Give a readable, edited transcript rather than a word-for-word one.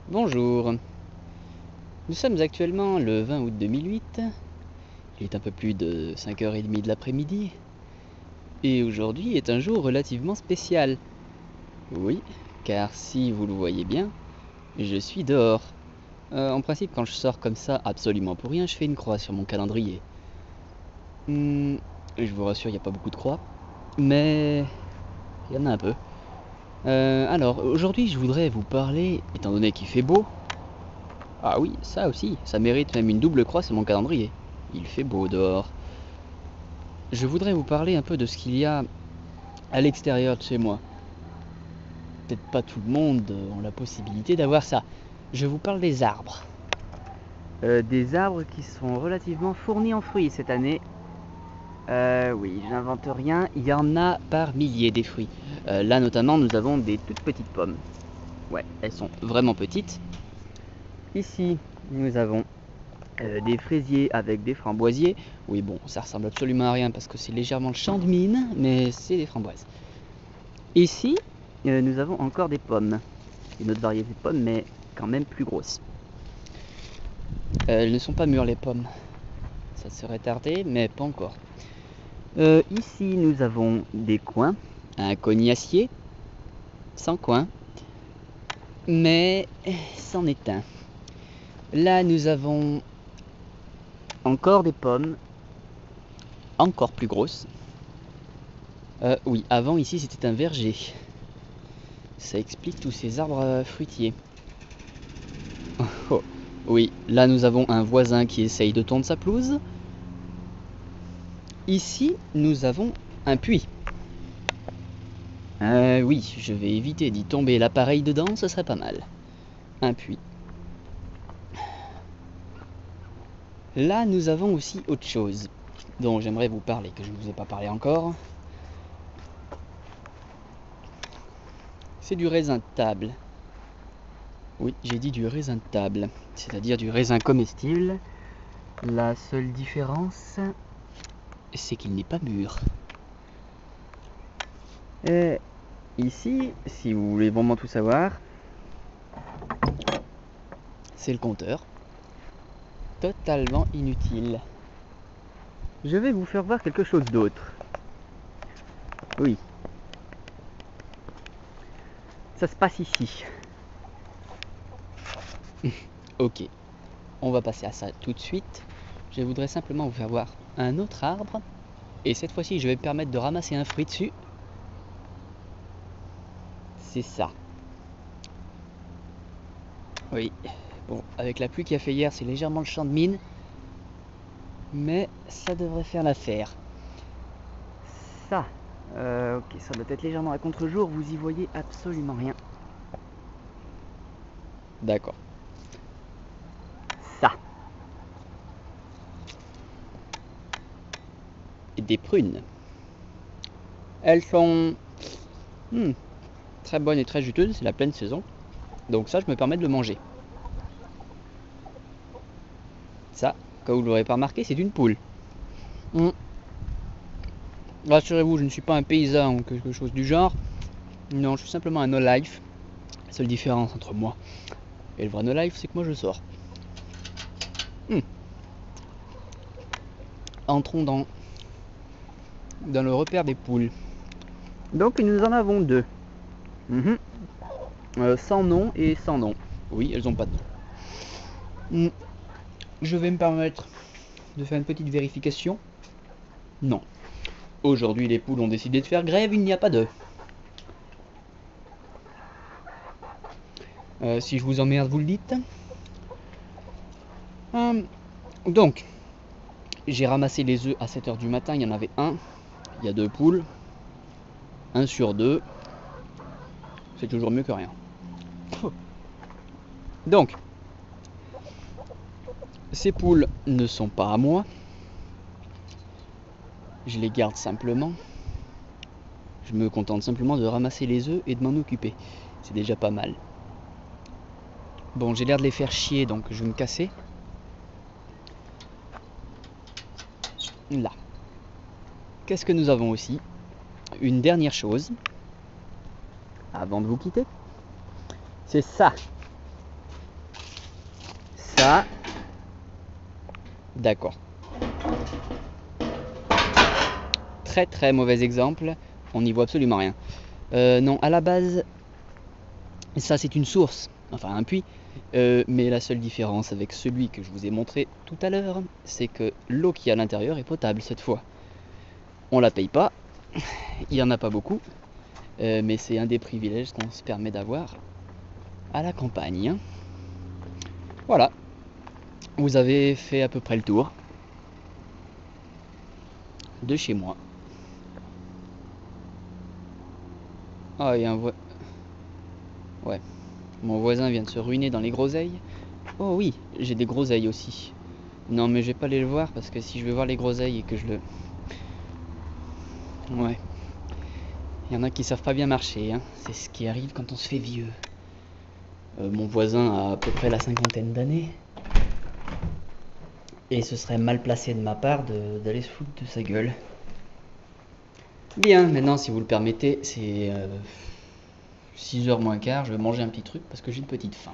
Bonjour, nous sommes actuellement le 20 août 2008, il est un peu plus de 5h30 de l'après-midi, et aujourd'hui est un jour relativement spécial. Oui, car si vous le voyez bien, je suis dehors. En principe, quand je sors comme ça, absolument pour rien, je fais une croix sur mon calendrier. Je vous rassure, il n'y a pas beaucoup de croix, mais il y en a un peu. Alors, aujourd'hui, je voudrais vous parler, étant donné qu'il fait beau. Ah oui, ça aussi, ça mérite même une double croix sur mon calendrier. Il fait beau dehors. Je voudrais vous parler un peu de ce qu'il y a à l'extérieur de chez moi. Peut-être pas tout le monde a la possibilité d'avoir ça. Je vous parle des arbres. Des arbres qui sont relativement fournis en fruits cette année. Oui, je n'invente rien, il y en a par milliers des fruits. Là notamment, nous avons des toutes petites pommes. Ouais, elles sont vraiment petites. Ici, nous avons des fraisiers avec des framboisiers. Oui, bon, ça ressemble absolument à rien parce que c'est légèrement le champ de mine, mais c'est des framboises. Ici, nous avons encore des pommes. Une autre variété de pommes, mais quand même plus grosses. Elles ne sont pas mûres, les pommes. Ça serait tardé, mais pas encore. Ici, nous avons des coings. Un cognacier, sans coin, mais c'en est un. Là, nous avons encore des pommes, encore plus grosses. Oui, avant ici c'était un verger. Ça explique tous ces arbres fruitiers. Oh, oui, là nous avons un voisin qui essaye de tondre sa pelouse. Ici, nous avons un puits. Oui, je vais éviter d'y tomber l'appareil dedans, ce serait pas mal. Un puits. Là, nous avons aussi autre chose dont j'aimerais vous parler, que je ne vous ai pas parlé encore. C'est du raisin de table. Oui, j'ai dit du raisin de table, c'est-à-dire du raisin comestible. La seule différence, c'est qu'il n'est pas mûr. Et ici, si vous voulez vraiment tout savoir, c'est le compteur. Totalement inutile. Je vais vous faire voir quelque chose d'autre. Oui. Ça se passe ici. Ok. On va passer à ça tout de suite. Je voudrais simplement vous faire voir un autre arbre. Et cette fois-ci, je vais me permettre de ramasser un fruit dessus. C'est ça. Oui. Bon, avec la pluie qu'il a fait hier, c'est légèrement le champ de mine. Mais ça devrait faire l'affaire. Ça. Ok, ça doit être légèrement à contre-jour. Vous y voyez absolument rien. D'accord. Ça. Et des prunes. Elles sont très bonnes et très juteuses. C'est la pleine saison. Donc ça, je me permets de le manger. Ça, comme vous l'aurez pas remarqué, c'est une poule. Rassurez-vous, je ne suis pas un paysan ou quelque chose du genre. Non, je suis simplement un no-life. La seule différence entre moi et le vrai no-life, c'est que moi je sors. Entrons dans le repère des poules. Donc nous en avons deux. Sans nom et sans nom. Oui, elles n'ont pas de nom. Je vais me permettre de faire une petite vérification. Non. Aujourd'hui, les poules ont décidé de faire grève, il n'y a pas d'œufs. Si je vous emmerde, vous le dites. Donc, j'ai ramassé les œufs à 7h du matin, il y en avait un. Il y a deux poules. 1 sur 2. C'est toujours mieux que rien. Donc, ces poules ne sont pas à moi. Je les garde simplement. Je me contente simplement de ramasser les œufs et de m'en occuper. C'est déjà pas mal. Bon, j'ai l'air de les faire chier, donc je vais me casser. Là. Qu'est-ce que nous avons aussi? Une dernière chose, avant de vous quitter, c'est ça. ça. D'accord. Très très mauvais exemple. On n'y voit absolument rien. Non, à la base, ça c'est une source, enfin un puits. Mais la seule différence avec celui que je vous ai montré tout à l'heure, c'est que l'eau qui est à l'intérieur est potable cette fois. On la paye pas, il n'y en a pas beaucoup, mais c'est un des privilèges qu'on se permet d'avoir à la campagne, hein. Voilà, vous avez fait à peu près le tour de chez moi. Ah, et ouais, mon voisin vient de se ruiner dans les groseilles. Oh oui, j'ai des groseilles aussi. Non, mais je vais pas aller le voir parce que si je vais voir les groseilles et que je le... Ouais, il y en a qui savent pas bien marcher, hein. C'est ce qui arrive quand on se fait vieux. Mon voisin a à peu près la cinquantaine d'années. Et ce serait mal placé de ma part d'aller se foutre de sa gueule. Bien, maintenant si vous le permettez, c'est 6h moins quart, je vais manger un petit truc parce que j'ai une petite faim.